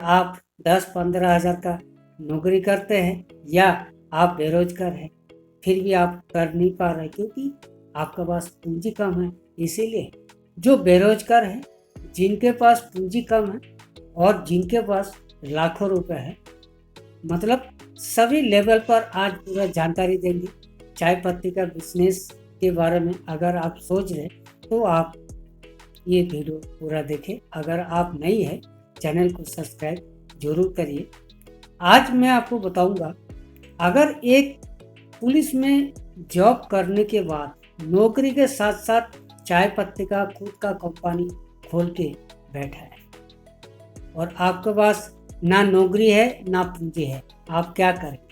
आप 10-15 हज़ार का नौकरी करते हैं या आप बेरोजगार हैं, फिर भी आप कर नहीं पा रहे क्योंकि आपके पास पूंजी कम है। इसीलिए जो बेरोजगार है, जिनके पास पूंजी कम है और जिनके पास लाखों रुपए है, मतलब सभी लेवल पर आज पूरा जानकारी देंगे। चाय पत्ती का बिजनेस के बारे में अगर आप सोच रहे तो आप ये वीडियो पूरा देखें। अगर आप नई है चैनल को सब्सक्राइब जरूर करिए। आज मैं आपको बताऊंगा, अगर एक पुलिस में जॉब करने के बाद नौकरी के साथ साथ चाय पत्ती का खुद का कंपनी खोल के बैठा है और आपके पास ना नौकरी है ना पूंजी है, आप क्या करेंगे?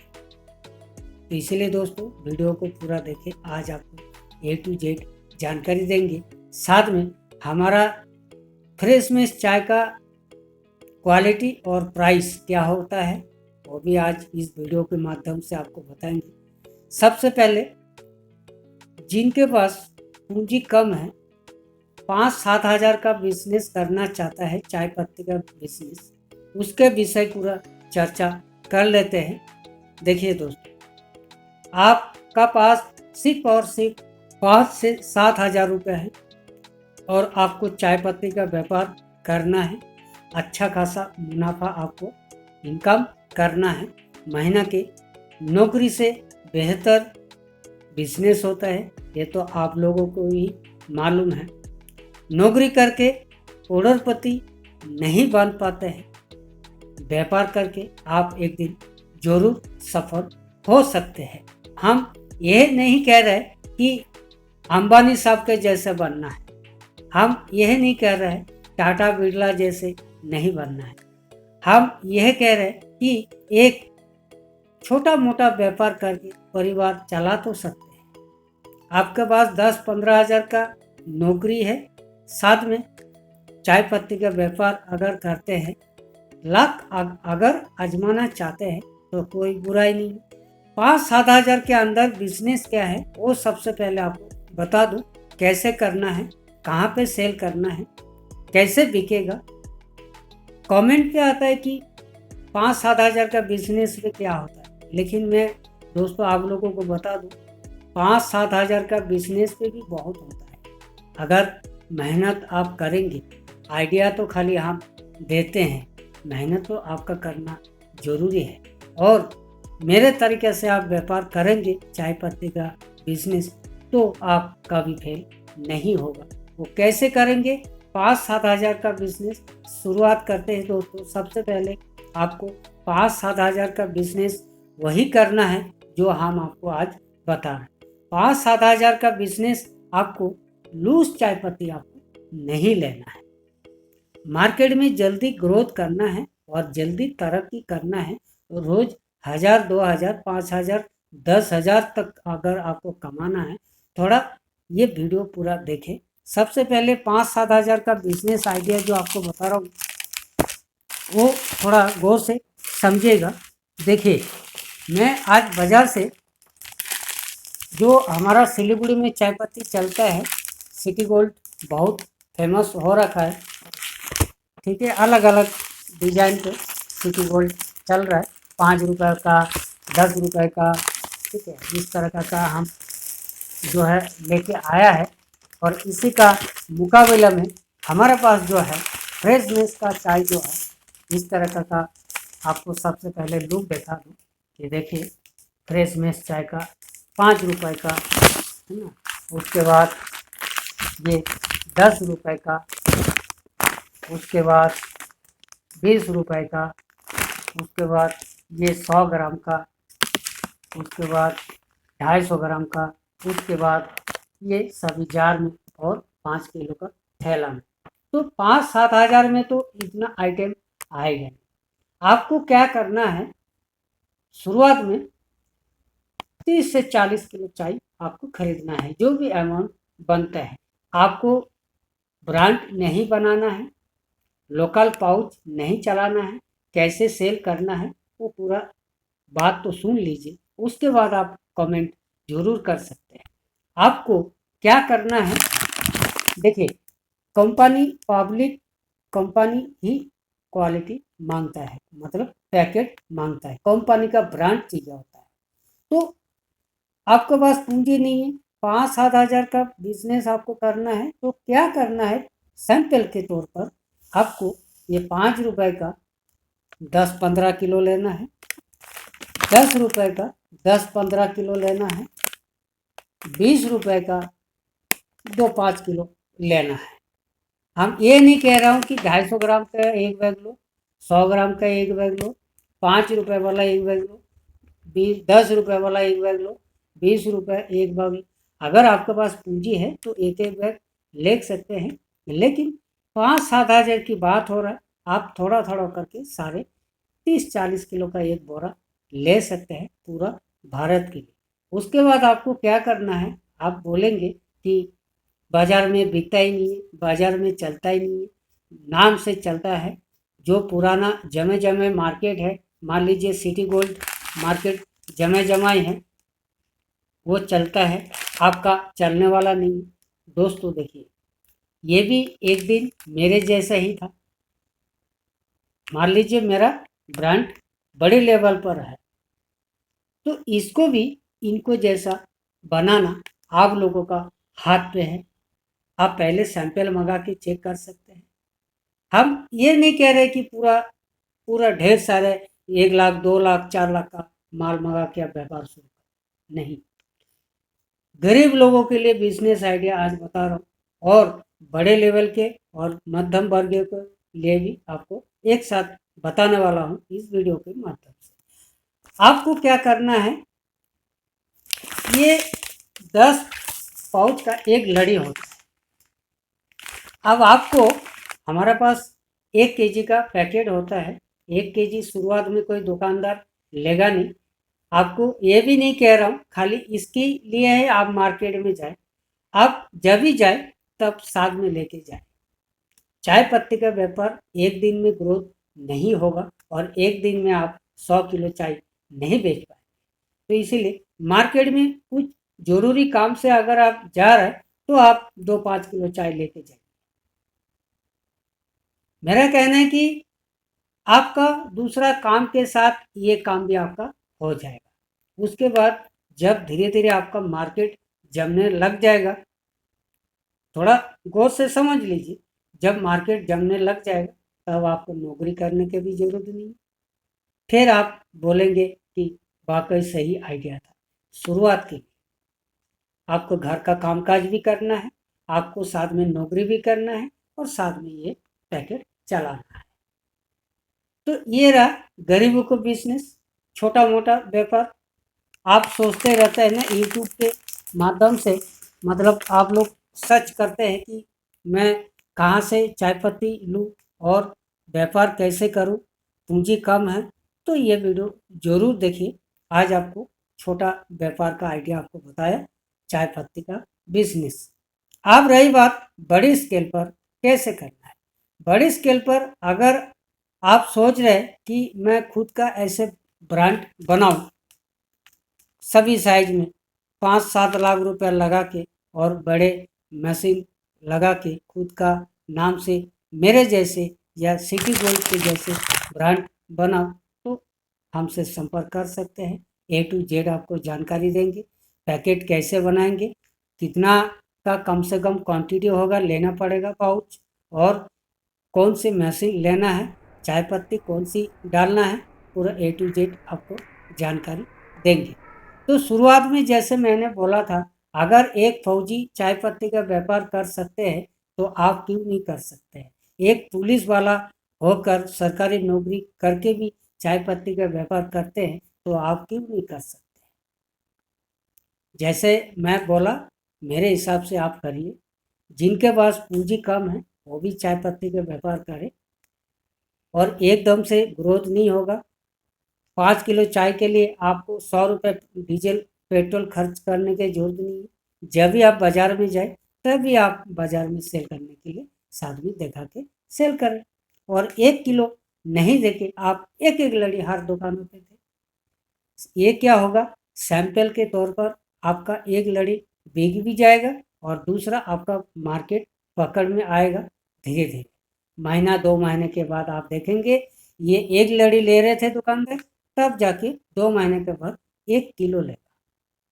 तो इसलिए दोस्तों वीडियो को पूरा देखें। आज आपको A to Z जानकारी देंगे। साथ में हमारा फ्रेश में चाय का क्वालिटी और प्राइस क्या होता है वो भी आज इस वीडियो के माध्यम से आपको बताएंगे। सबसे पहले जिनके पास पूंजी कम है, 5-7 हज़ार का बिजनेस करना चाहता है चाय पत्ती का बिजनेस, उसके विषय पूरा चर्चा कर लेते हैं। देखिए दोस्तों, आपका पास सिर्फ और सिर्फ 5 से 7 हज़ार रुपये है और आपको चाय पत्ती का व्यापार करना है। अच्छा खासा मुनाफा आपको इनकम करना है। महीना के नौकरी से बेहतर बिजनेस होता है, ये तो आप लोगों को ही मालूम है। नौकरी करके करोड़पति नहीं बन पाते हैं, व्यापार करके आप एक दिन जरूर सफल हो सकते हैं। हम यह नहीं कह रहे कि अंबानी साहब के जैसे बनना है, हम यह नहीं कह रहे टाटा बिरला जैसे नहीं बनना है। हम यह कह रहे कि एक छोटा मोटा व्यापार करके परिवार चला तो सकते हैं। आपके पास 10-15 हज़ार का नौकरी है, साथ में चाय पत्ती का व्यापार अगर करते हैं, लाख अगर आजमाना चाहते हैं तो कोई बुराई नहीं। 5-7 हज़ार के अंदर बिजनेस क्या है वो सबसे पहले आपको बता दूं। कैसे करना है, कहाँ पे सेल करना है, कैसे बिकेगा। कमेंट पे आता है कि 5-7 हज़ार का बिजनेस में क्या होता है, लेकिन मैं दोस्तों आप लोगों को बता दूं 5-7 हज़ार का बिजनेस पे भी बहुत होता है। अगर मेहनत आप करेंगे, आइडिया तो खाली हम देते हैं, मेहनत तो आपका करना जरूरी है। और मेरे तरीके से आप व्यापार करेंगे चाय पत्ती का बिजनेस तो आप कभी फेल नहीं होगा। वो कैसे करेंगे? 5-7 हज़ार का बिजनेस शुरुआत करते हैं दोस्तों। सबसे पहले आपको 5-7 हज़ार का बिजनेस वही करना है जो हम आपको आज बता रहे हैं। 5-7 हज़ार का बिजनेस आपको लूज चाय पत्ती आपको नहीं लेना है। मार्केट में जल्दी ग्रोथ करना है और जल्दी तरक्की करना है। तो रोज 1,000, 2,000, 5,000, 10,000 तक अगर आपको कमाना है, थोड़ा ये वीडियो पूरा देखें। सबसे पहले 5-7 हज़ार का बिजनेस आइडिया जो आपको बता रहा हूँ वो थोड़ा गौर से समझिएगा। देखिए, मैं आज बाज़ार से जो हमारा सिलीगुड़ी में चाय पत्ती चलता है, सिटी गोल्ड बहुत फेमस हो रखा है, ठीक है। अलग अलग डिजाइन पे सिटी गोल्ड चल रहा है, 5 रुपये का, 10 रुपये का, ठीक है। इस तरह का हम जो है लेके आया है और इसी का मुकाबला में हमारे पास जो है फ्रेशनेस का चाय जो है इस तरह का आपको सबसे पहले लुक दिखा दूँ कि देखिए फ्रेशनेस चाय का 5 रुपये का है ना, उसके बाद ये 10 रुपये का, उसके बाद 20 रुपये का, उसके बाद ये 100 ग्राम का, उसके बाद 250 ग्राम का, उसके बाद ये सभी जार में और 5 किलो का थैला में। तो 5-7 हज़ार में तो इतना आइटम आएगा। आपको क्या करना है, शुरुआत में 30 से 40 किलो चाय आपको खरीदना है, जो भी अमाउंट बनता है। आपको ब्रांड नहीं बनाना है, लोकल पाउच नहीं चलाना है, कैसे सेल करना है वो पूरा बात तो सुन लीजिए, उसके बाद आप कमेंट जरूर कर सकते हैं। आपको क्या करना है, देखिए कंपनी पब्लिक कंपनी ही क्वालिटी मांगता है, मतलब पैकेट मांगता है, कंपनी का ब्रांड चाहिए होता है। तो आपके पास पूंजी नहीं है, 5-7 हज़ार का बिजनेस आपको करना है, तो क्या करना है, सैंपल के तौर पर आपको ये 5 रुपए का 10-15 किलो लेना है, 10 रुपए का 10-15 किलो लेना है, 20 रुपए का 2-5 किलो लेना है। हम ये नहीं कह रहा हूँ कि 250 ग्राम का एक बैग लो, 100 ग्राम का एक बैग लो, 5 रुपए वाला एक बैग लो, 10 रुपए वाला एक बैग लो, 20 रुपए एक बैग लो। अगर आपके पास पूंजी है तो एक एक बैग ले सकते हैं, लेकिन 5-7 हज़ार की बात हो रहा है, आप थोड़ा थोड़ा करके सारे 30-40 किलो का एक बोरा ले सकते हैं पूरा भारत के लिए। उसके बाद आपको क्या करना है, आप बोलेंगे कि बाजार में बिकता ही नहीं है, बाजार में चलता ही नहीं है, नाम से चलता है। जो पुराना जमे जमे मार्केट है, मान लीजिए सिटी गोल्ड मार्केट जमे जमाई है, वो चलता है, आपका चलने वाला नहीं है। दोस्तों देखिए, ये भी एक दिन मेरे जैसा ही था। मान लीजिए मेरा ब्रांड बड़े लेवल पर है, तो इसको भी इनको जैसा बनाना आप लोगों का हाथ पे है। आप पहले सैंपल मंगा के चेक कर सकते हैं। हम ये नहीं कह रहे कि पूरा पूरा ढेर सारे 1 लाख 2 लाख 4 लाख का माल मंगा के आप व्यापार शुरू करें, नहीं। गरीब लोगों के लिए बिजनेस आइडिया आज बता रहा हूँ, और बड़े लेवल के और मध्यम वर्ग के लिए भी आपको एक साथ बताने वाला हूँ इस वीडियो के माध्यम से। आपको क्या करना है, ये 10 पाउच का एक लड़ी होता है। अब आपको, हमारे पास 1 kg का पैकेट होता है। 1 kg शुरुआत में कोई दुकानदार लेगा नहीं। आपको ये भी नहीं कह रहा हूँ खाली इसके लिए है आप मार्केट में जाए, आप जब भी जाए तब साथ में लेके जाए। चाय पत्ती का व्यापार एक दिन में ग्रोथ नहीं होगा, और एक दिन में आप 100 किलो चाय नहीं बेच पाए। तो इसीलिए मार्केट में कुछ जरूरी काम से अगर आप जा रहे हैं तो आप 2-5 किलो चाय लेके जाइए। मेरा कहना है कि आपका दूसरा काम के साथ ये काम भी आपका हो जाएगा। उसके बाद जब धीरे धीरे आपका मार्केट जमने लग जाएगा, थोड़ा गौर से समझ लीजिए, जब मार्केट जमने लग जाएगा तब आपको नौकरी करने की भी जरूरत नहीं। फिर आप बोलेंगे कि वाकई सही आइडिया था। शुरुआत के लिए आपको घर का कामकाज भी करना है, आपको साथ में नौकरी भी करना है, और साथ में ये पैकेट चलाना है। तो ये रहा गरीबों को बिजनेस, छोटा मोटा व्यापार। आप सोचते रहते हैं ना यूट्यूब के माध्यम से, मतलब आप लोग सर्च करते हैं कि मैं कहाँ से चाय पत्ती लूँ और व्यापार कैसे करूँ, पूंजी कम है, तो ये वीडियो ज़रूर देखिए। आज आपको छोटा व्यापार का आइडिया आपको बताया, चाय पत्ती का बिजनेस। अब रही बात बड़ी स्केल पर कैसे करना है। बड़ी स्केल पर अगर आप सोच रहे हैं कि मैं खुद का ऐसे ब्रांड बनाऊं, सभी साइज में 5-7 लाख रुपया लगा के और बड़े मशीन लगा के खुद का नाम से मेरे जैसे या सिटी गोल्ड के जैसे ब्रांड बनाओ, तो हमसे संपर्क कर सकते हैं। A to Z आपको जानकारी देंगे। पैकेट कैसे बनाएंगे, कितना का कम से कम क्वांटिटी होगा लेना पड़ेगा पाउच, और कौन सी मशीन लेना है, चाय पत्ती कौन सी डालना है, पूरा A to Z आपको जानकारी देंगे। तो शुरुआत में जैसे मैंने बोला था, अगर एक फौजी चाय पत्ती का व्यापार कर सकते हैं तो आप क्यों नहीं कर सकते हैं। एक पुलिस वाला होकर सरकारी नौकरी करके भी चाय पत्ती का व्यापार करते हैं तो आप क्यों नहीं कर सकते। जैसे मैं बोला, मेरे हिसाब से आप करिए। जिनके पास पूंजी कम है वो भी चाय पत्ती का व्यापार करें, और एकदम से ग्रोथ नहीं होगा। 5 किलो चाय के लिए आपको 100 रुपये डीजल पेट्रोल खर्च करने की जरूरत नहीं है। जब भी आप बाजार में जाए तभी आप बाजार में सेल करने के लिए साथ में दिखा के सेल करें, और 1 किलो नहीं देके आप एक एक लड़ी हर दुकानों पे दे। ये क्या होगा, सैंपल के तौर पर आपका एक लड़ी बिक भी जाएगा, और दूसरा आपका मार्केट पकड़ में आएगा धीरे धीरे। महीना 2 महीने के बाद आप देखेंगे ये 1 लड़ी ले रहे थे दुकानदार, तब जाके 2 महीने के बाद 1 किलो लेगा।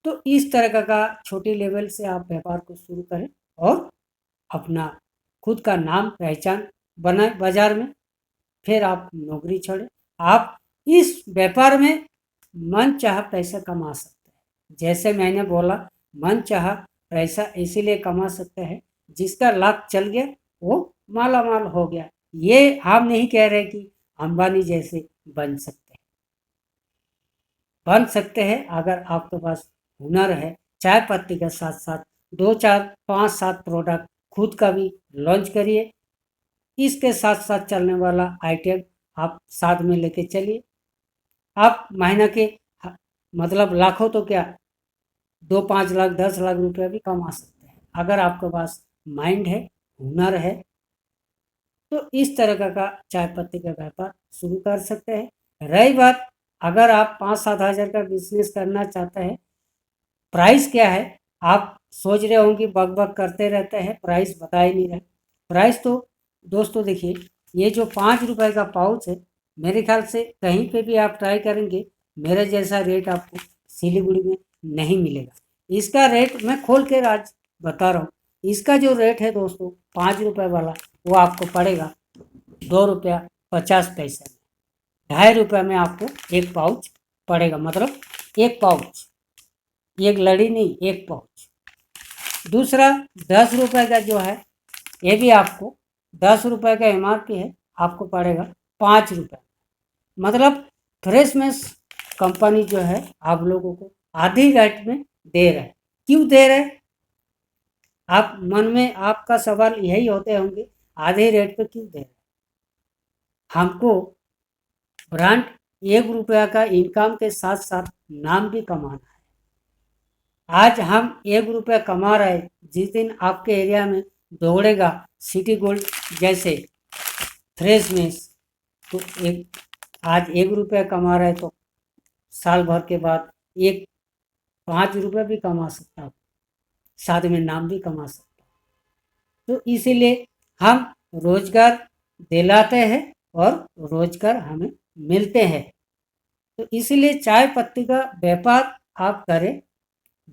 तो इस तरह का छोटी लेवल से आप व्यापार को शुरू करें और अपना खुद का नाम पहचान बनाए बाजार में, फिर आप नौकरी छोड़ें। आप इस व्यापार में मन चाहा पैसा कमा सकते हैं। जैसे मैंने बोला, मन चाहा पैसा इसीलिए कमा सकते हैं जिसका लाख चल गया वो माला माल हो गया। ये हम नहीं कह रहे कि अंबानी जैसे बन सकते हैं अगर आपके पास हुनर है। चाय पत्ती के साथ साथ 2 4 5 7 प्रोडक्ट खुद का भी लॉन्च करिए। इसके साथ साथ चलने वाला आइटम आप साथ में लेके चलिए। आप महीना के मतलब लाखों तो क्या 2 5 लाख 10 लाख रुपया भी कमा सकते हैं अगर आपके पास माइंड है, हुनर है। तो इस तरह का चाय पत्ती का व्यापार शुरू कर सकते हैं। रही बात, अगर आप 5 7 हज़ार का बिजनेस करना चाहते हैं, प्राइस क्या है आप सोच रहे होंगे, बक बक करते रहते हैं, प्राइस बता ही नहीं रहे। प्राइस तो दोस्तों देखिए, ये जो 5 रुपए का पाउच है, मेरे ख्याल से कहीं पे भी आप ट्राई करेंगे मेरे जैसा रेट आपको सिलीगुड़ी में नहीं मिलेगा। इसका रेट मैं खोल के आज बता रहा हूँ। इसका जो रेट है दोस्तों 5 रुपए वाला, वो आपको पड़ेगा 2 रुपया 50 पैसे में। 2.5 रुपये में आपको एक पाउच पड़ेगा, मतलब एक पाउच, एक लड़ी नहीं, एक पाउच। दूसरा 10 रुपए का जो है, ये भी आपको 10 रुपए का MRP है, आपको पड़ेगा 5 रुपये। मतलब फ्रेशमेस कंपनी जो है आप लोगों को आधी रेट में दे रहा है। क्यों दे रहे हैं? आप मन में आपका सवाल यही होते होंगे, आधे रेट पे क्यों दे रहे हैं? हमको ब्रांड 1 रुपया का इनकम के साथ साथ नाम भी कमाना है। आज हम 1 रुपया कमा रहे, जिस दिन आपके एरिया में दौड़ेगा सिटी गोल्ड जैसे फ्रेशनेस, तो आज 1 रुपया कमा रहे तो साल भर के बाद 5 रुपये भी कमा सकता हूँ, साथ में नाम भी कमा सकता हूँ। तो इसीलिए हम रोजगार दिलाते हैं और रोजगार हमें मिलते हैं। तो इसीलिए चाय पत्ती का व्यापार आप करें।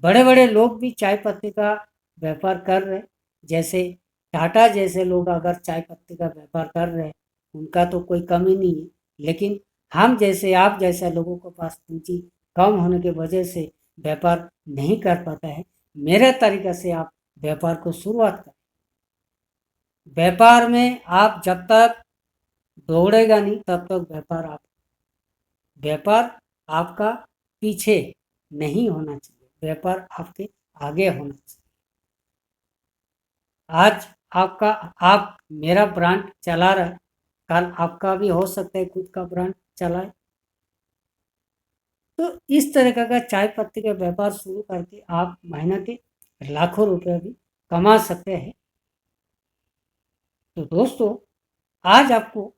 बड़े बड़े लोग भी चाय पत्ती का व्यापार कर रहे हैं। जैसे टाटा जैसे लोग अगर चाय पत्ती का व्यापार कर रहे हैं, उनका तो कोई कमी नहीं है। लेकिन हम जैसे, आप जैसे लोगों के पास पूंजी कम होने की वजह से व्यापार नहीं कर पाता है। मेरे तरीके से आप व्यापार को शुरुआत करें। व्यापार में आप जब तक दौड़ेगा नहीं, तब तक व्यापार आपका पीछे नहीं होना चाहिए, व्यापार आपके आगे होना चाहिए। आज आप मेरा ब्रांड चला रहा है, कल आपका भी हो सकता है खुद का ब्रांड चलाए। तो इस तरह का चाय पत्ती का व्यापार शुरू करके आप महीना के लाखों रुपए भी कमा सकते हैं। तो दोस्तों, आज आपको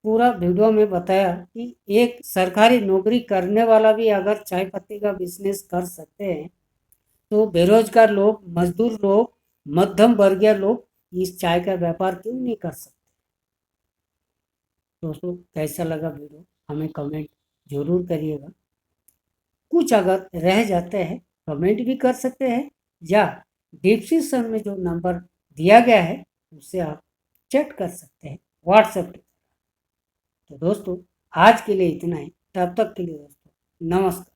पूरा वीडियो में बताया कि एक सरकारी नौकरी करने वाला भी अगर चाय पत्ती का बिजनेस कर सकते हैं, तो बेरोजगार लोग, मजदूर लोग, मध्यम वर्गीय लोग इस चाय का व्यापार क्यों नहीं कर सकते। दोस्तों, कैसा लगा वीडियो हमें कमेंट जरूर करिएगा। कुछ अगर रह जाते हैं कमेंट भी कर सकते हैं, या डिस्क्रिप्शन में जो नंबर दिया गया है उससे आप चैट कर सकते हैं व्हाट्सएप। तो दोस्तों, आज के लिए इतना ही। तब तक के लिए दोस्तों, नमस्कार।